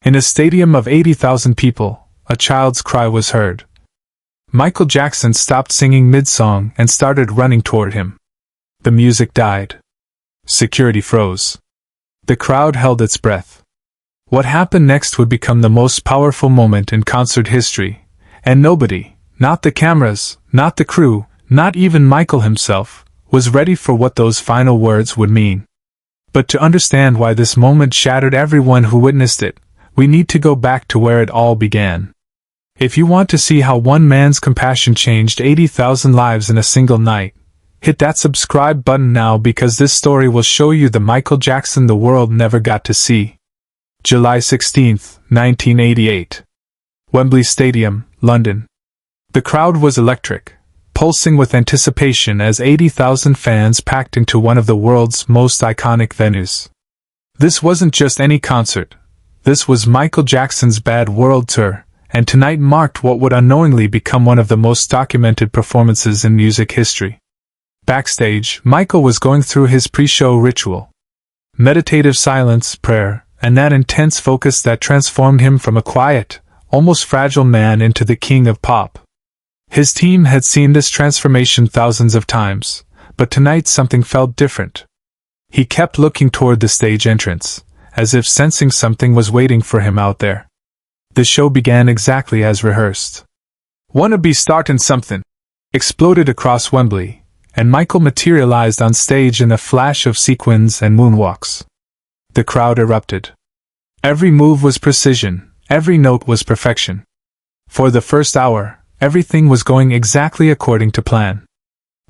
In a stadium of 80,000 people, a child's cry was heard. Michael Jackson stopped singing mid-song and started running toward him. The music died. Security froze. The crowd held its breath. What happened next would become the most powerful moment in concert history, and nobody, not the cameras, not the crew, not even Michael himself, was ready for what those final words would mean. But to understand why this moment shattered everyone who witnessed it, we need to go back to where it all began. If you want to see how one man's compassion changed 80,000 lives in a single night, hit that subscribe button now, because this story will show you the Michael Jackson the world never got to see. July 16, 1988. Wembley Stadium, London. The crowd was electric, pulsing with anticipation as 80,000 fans packed into one of the world's most iconic venues. This wasn't just any concert. This was Michael Jackson's Bad World Tour, and tonight marked what would unknowingly become one of the most documented performances in music history. Backstage, Michael was going through his pre-show ritual. Meditative silence, prayer, and that intense focus that transformed him from a quiet, almost fragile man into the king of pop. His team had seen this transformation thousands of times, but tonight something felt different. He kept looking toward the stage entrance, as if sensing something was waiting for him out there. The show began exactly as rehearsed. "Wanna be startin' something?" exploded across Wembley, and Michael materialized on stage in a flash of sequins and moonwalks. The crowd erupted. Every move was precision, every note was perfection. For the first hour, everything was going exactly according to plan.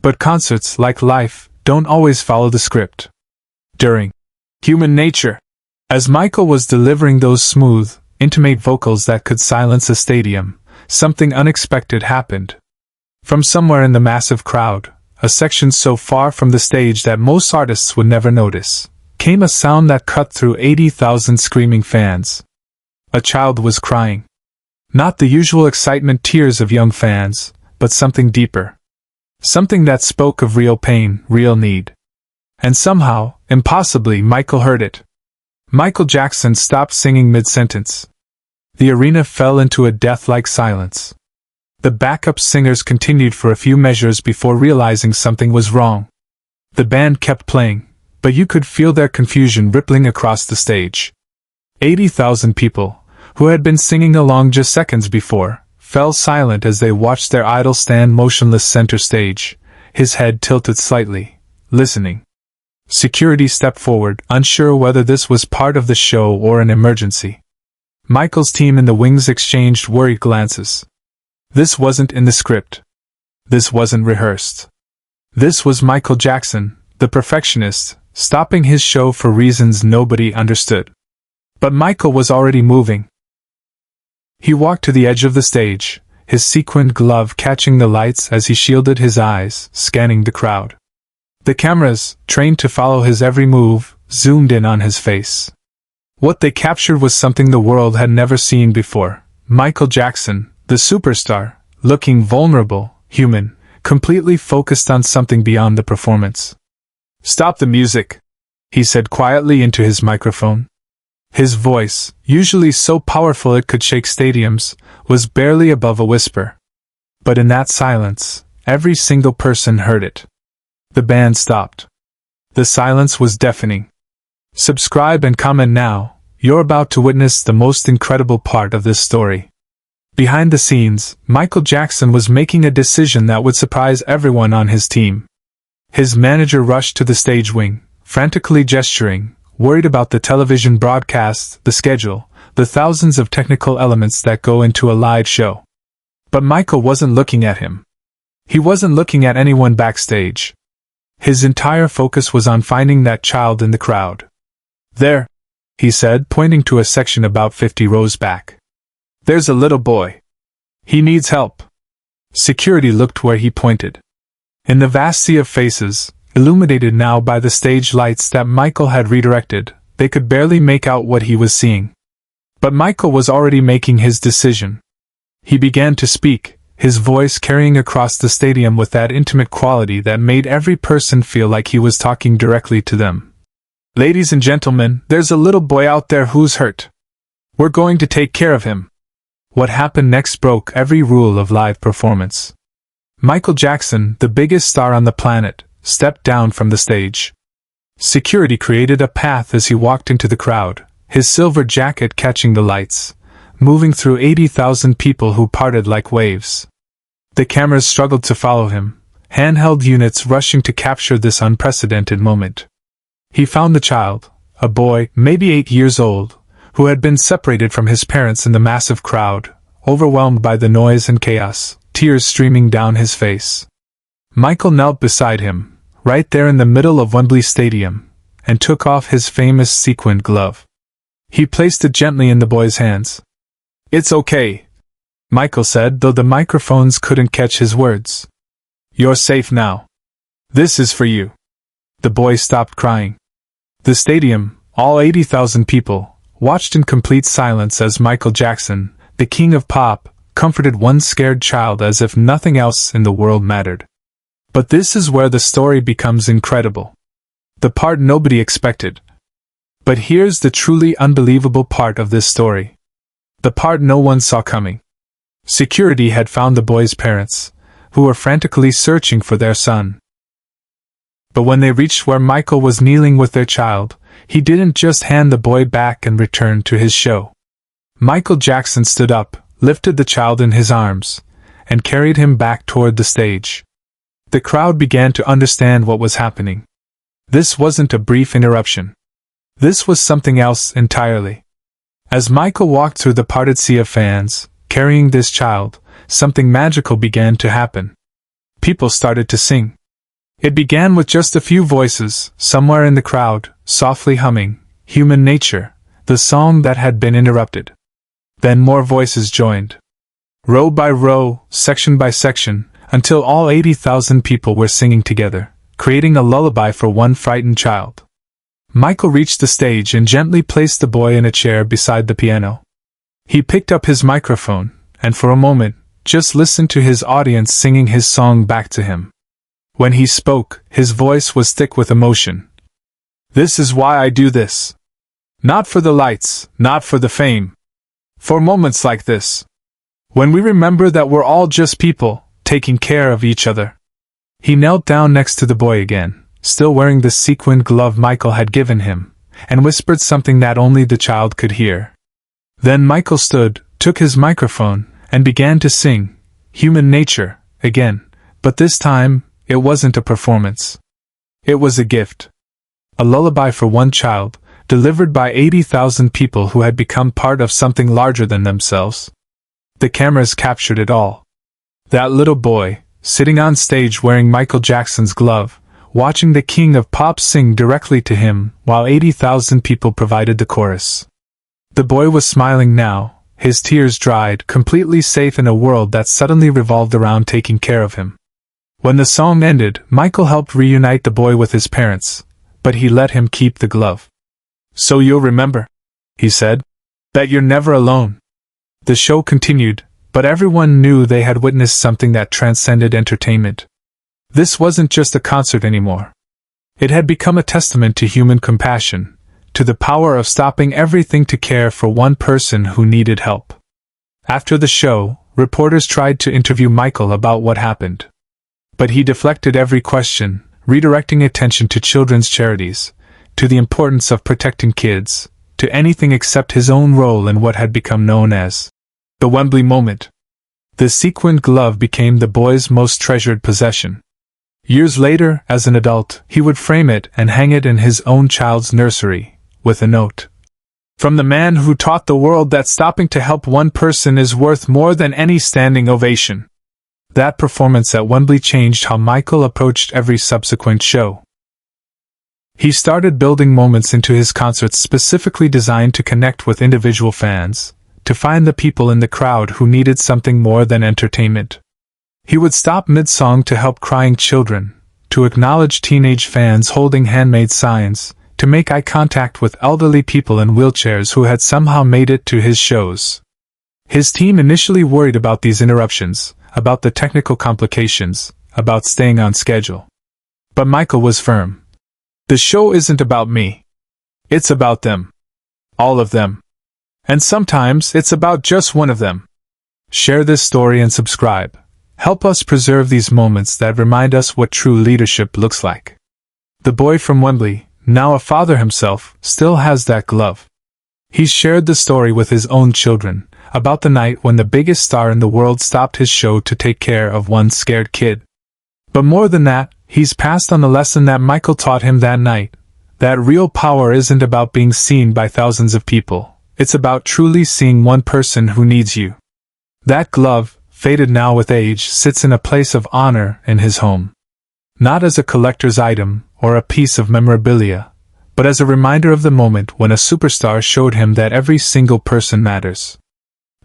But concerts, like life, don't always follow the script. During Human Nature, as Michael was delivering those smooth, intimate vocals that could silence a stadium, something unexpected happened. From somewhere in the massive crowd, a section so far from the stage that most artists would never notice, came a sound that cut through 80,000 screaming fans. A child was crying. Not the usual excitement tears of young fans, but something deeper. Something that spoke of real pain, real need. And somehow, impossibly, Michael heard it. Michael Jackson stopped singing mid-sentence. The arena fell into a death-like silence. The backup singers continued for a few measures before realizing something was wrong. The band kept playing, but you could feel their confusion rippling across the stage. 80,000 people, who had been singing along just seconds before, fell silent as they watched their idol stand motionless center stage, his head tilted slightly, listening. Security stepped forward, unsure whether this was part of the show or an emergency. Michael's team in the wings exchanged worried glances. This wasn't in the script. This wasn't rehearsed. This was Michael Jackson, the perfectionist, stopping his show for reasons nobody understood. But Michael was already moving. He walked to the edge of the stage, his sequined glove catching the lights as he shielded his eyes, scanning the crowd. The cameras, trained to follow his every move, zoomed in on his face. What they captured was something the world had never seen before. Michael Jackson, the superstar, looking vulnerable, human, completely focused on something beyond the performance. "Stop the music," he said quietly into his microphone. His voice, usually so powerful it could shake stadiums, was barely above a whisper. But in that silence, every single person heard it. The band stopped. The silence was deafening. Subscribe and comment now. You're about to witness the most incredible part of this story. Behind the scenes, Michael Jackson was making a decision that would surprise everyone on his team. His manager rushed to the stage wing, frantically gesturing, worried about the television broadcast, the schedule, the thousands of technical elements that go into a live show. But Michael wasn't looking at him. He wasn't looking at anyone backstage. His entire focus was on finding that child in the crowd. "There," he said, pointing to a section about 50 rows back. "There's a little boy. He needs help." Security looked where he pointed. In the vast sea of faces, illuminated now by the stage lights that Michael had redirected, they could barely make out what he was seeing. But Michael was already making his decision. He began to speak, his voice carrying across the stadium with that intimate quality that made every person feel like he was talking directly to them. "Ladies and gentlemen, there's a little boy out there who's hurt. We're going to take care of him. What happened next broke every rule of live performance. Michael Jackson, the biggest star on the planet, stepped down from the stage. Security created a path as he walked into the crowd, his silver jacket catching the lights, moving through 80,000 people who parted like waves. The cameras struggled to follow him, handheld units rushing to capture this unprecedented moment. He found the child, a boy, maybe 8 years old, who had been separated from his parents in the massive crowd, overwhelmed by the noise and chaos, tears streaming down his face. Michael knelt beside him, right there in the middle of Wembley Stadium, and took off his famous sequined glove. He placed it gently in the boy's hands. "It's okay," Michael said, though the microphones couldn't catch his words. "You're safe now. This is for you." The boy stopped crying. The stadium, all 80,000 people, watched in complete silence as Michael Jackson, the king of pop, comforted one scared child as if nothing else in the world mattered. But this is where the story becomes incredible. The part nobody expected. But here's the truly unbelievable part of this story. The part no one saw coming. Security had found the boy's parents, who were frantically searching for their son. But when they reached where Michael was kneeling with their child, he didn't just hand the boy back and return to his show. Michael Jackson stood up, lifted the child in his arms, and carried him back toward the stage. The crowd began to understand what was happening. This wasn't a brief interruption. This was something else entirely. As Michael walked through the parted sea of fans, carrying this child, something magical began to happen. People started to sing. It began with just a few voices, somewhere in the crowd, softly humming, "Human Nature," the song that had been interrupted. Then more voices joined. Row by row, section by section, until all 80,000 people were singing together, creating a lullaby for one frightened child. Michael reached the stage and gently placed the boy in a chair beside the piano. He picked up his microphone, and for a moment, just listened to his audience singing his song back to him. When he spoke, his voice was thick with emotion. "This is why I do this. Not for the lights, not for the fame. For moments like this. When we remember that we're all just people, taking care of each other." He knelt down next to the boy again, still wearing the sequined glove Michael had given him, and whispered something that only the child could hear. Then Michael stood, took his microphone, and began to sing, "Human Nature," again, but this time, it wasn't a performance. It was a gift. A lullaby for one child, delivered by 80,000 people who had become part of something larger than themselves. The cameras captured it all. That little boy, sitting on stage wearing Michael Jackson's glove, watching the king of pop sing directly to him, while 80,000 people provided the chorus. The boy was smiling now, his tears dried, completely safe in a world that suddenly revolved around taking care of him. When the song ended, Michael helped reunite the boy with his parents, but he let him keep the glove. "So you'll remember," he said, "that you're never alone." The show continued, but everyone knew they had witnessed something that transcended entertainment. This wasn't just a concert anymore. It had become a testament to human compassion, to the power of stopping everything to care for one person who needed help. After the show, reporters tried to interview Michael about what happened. But he deflected every question, redirecting attention to children's charities, to the importance of protecting kids, to anything except his own role in what had become known as the Wembley moment. The sequined glove became the boy's most treasured possession. Years later, as an adult, he would frame it and hang it in his own child's nursery, with a note. "From the man who taught the world that stopping to help one person is worth more than any standing ovation." That performance at Wembley changed how Michael approached every subsequent show. He started building moments into his concerts specifically designed to connect with individual fans, to find the people in the crowd who needed something more than entertainment. He would stop mid-song to help crying children, to acknowledge teenage fans holding handmade signs, to make eye contact with elderly people in wheelchairs who had somehow made it to his shows. His team initially worried about these interruptions, about the technical complications, about staying on schedule. But Michael was firm. "The show isn't about me. It's about them. All of them. And sometimes it's about just one of them. Share this story and subscribe. Help us preserve these moments that remind us what true leadership looks like. The boy from Wembley, now a father himself, still has that glove. He's shared the story with his own children, about the night when the biggest star in the world stopped his show to take care of one scared kid. But more than that, he's passed on the lesson that Michael taught him that night, that real power isn't about being seen by thousands of people, it's about truly seeing one person who needs you. That glove, faded now with age, sits in a place of honor in his home. Not as a collector's item or a piece of memorabilia, but as a reminder of the moment when a superstar showed him that every single person matters.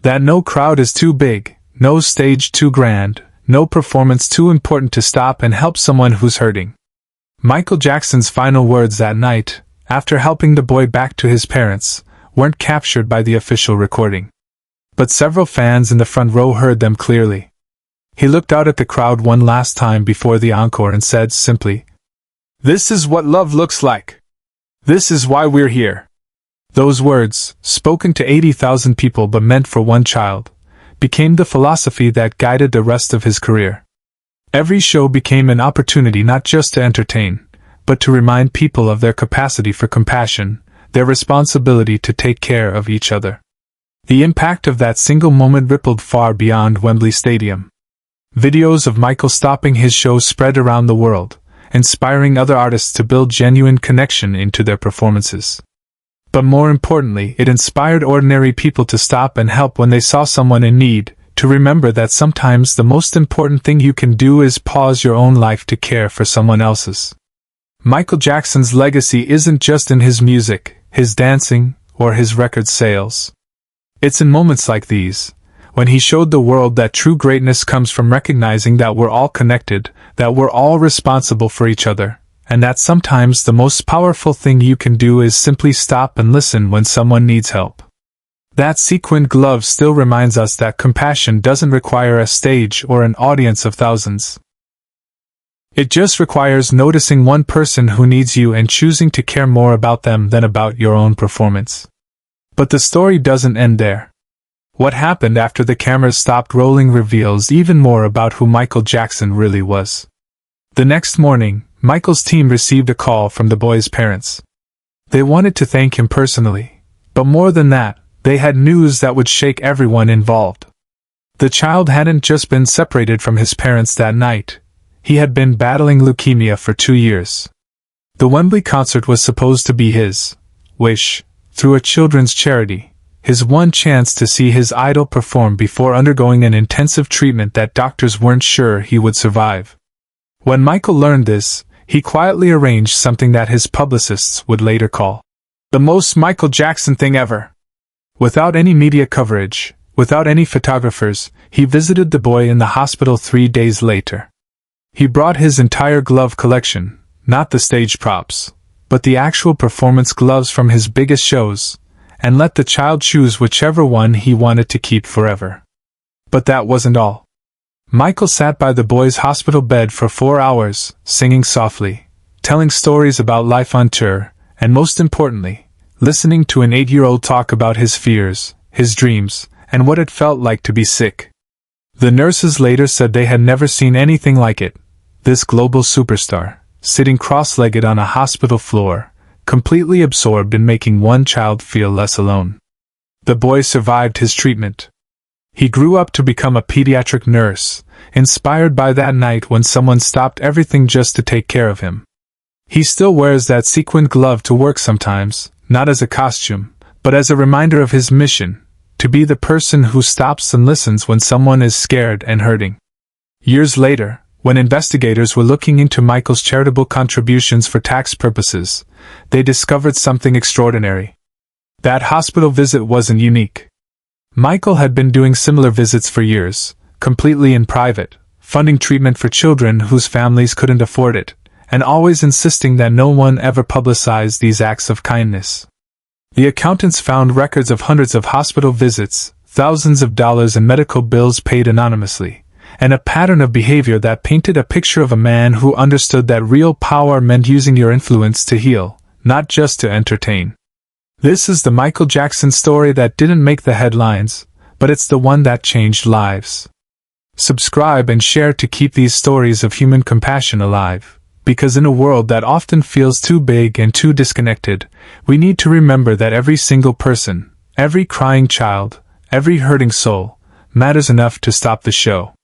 That no crowd is too big, no stage too grand, no performance too important to stop and help someone who's hurting. Michael Jackson's final words that night, after helping the boy back to his parents, weren't captured by the official recording. But several fans in the front row heard them clearly. He looked out at the crowd one last time before the encore and said simply, "This is what love looks like. This is why we're here." Those words, spoken to 80,000 people but meant for one child, became the philosophy that guided the rest of his career. Every show became an opportunity not just to entertain, but to remind people of their capacity for compassion, their responsibility to take care of each other. The impact of that single moment rippled far beyond Wembley Stadium. Videos of Michael stopping his show spread around the world, inspiring other artists to build genuine connection into their performances. But more importantly, it inspired ordinary people to stop and help when they saw someone in need, to remember that sometimes the most important thing you can do is pause your own life to care for someone else's. Michael Jackson's legacy isn't just in his music, his dancing, or his record sales. It's in moments like these, when he showed the world that true greatness comes from recognizing that we're all connected, that we're all responsible for each other, and that sometimes the most powerful thing you can do is simply stop and listen when someone needs help. That sequined glove still reminds us that compassion doesn't require a stage or an audience of thousands. It just requires noticing one person who needs you and choosing to care more about them than about your own performance. But the story doesn't end there. What happened after the cameras stopped rolling reveals even more about who Michael Jackson really was. The next morning, Michael's team received a call from the boy's parents. They wanted to thank him personally, but more than that, they had news that would shake everyone involved. The child hadn't just been separated from his parents that night, he had been battling leukemia for 2 years. The Wembley concert was supposed to be his wish, through a children's charity, his one chance to see his idol perform before undergoing an intensive treatment that doctors weren't sure he would survive. When Michael learned this, he quietly arranged something that his publicists would later call the most Michael Jackson thing ever. Without any media coverage, without any photographers, he visited the boy in the hospital 3 days later. He brought his entire glove collection, not the stage props, but the actual performance gloves from his biggest shows, and let the child choose whichever one he wanted to keep forever. But that wasn't all. Michael sat by the boy's hospital bed for 4 hours, singing softly, telling stories about life on tour, and most importantly, listening to an 8-year-old talk about his fears, his dreams, and what it felt like to be sick. The nurses later said they had never seen anything like it, this global superstar, sitting cross-legged on a hospital floor, completely absorbed in making one child feel less alone. The boy survived his treatment. He grew up to become a pediatric nurse, inspired by that night when someone stopped everything just to take care of him. He still wears that sequined glove to work sometimes, not as a costume, but as a reminder of his mission, to be the person who stops and listens when someone is scared and hurting. Years later, when investigators were looking into Michael's charitable contributions for tax purposes, they discovered something extraordinary. That hospital visit wasn't unique. Michael had been doing similar visits for years, completely in private, funding treatment for children whose families couldn't afford it, and always insisting that no one ever publicize these acts of kindness. The accountants found records of hundreds of hospital visits, thousands of dollars in medical bills paid anonymously, and a pattern of behavior that painted a picture of a man who understood that real power meant using your influence to heal, not just to entertain. This is the Michael Jackson story that didn't make the headlines, but it's the one that changed lives. Subscribe and share to keep these stories of human compassion alive, because in a world that often feels too big and too disconnected, we need to remember that every single person, every crying child, every hurting soul, matters enough to stop the show.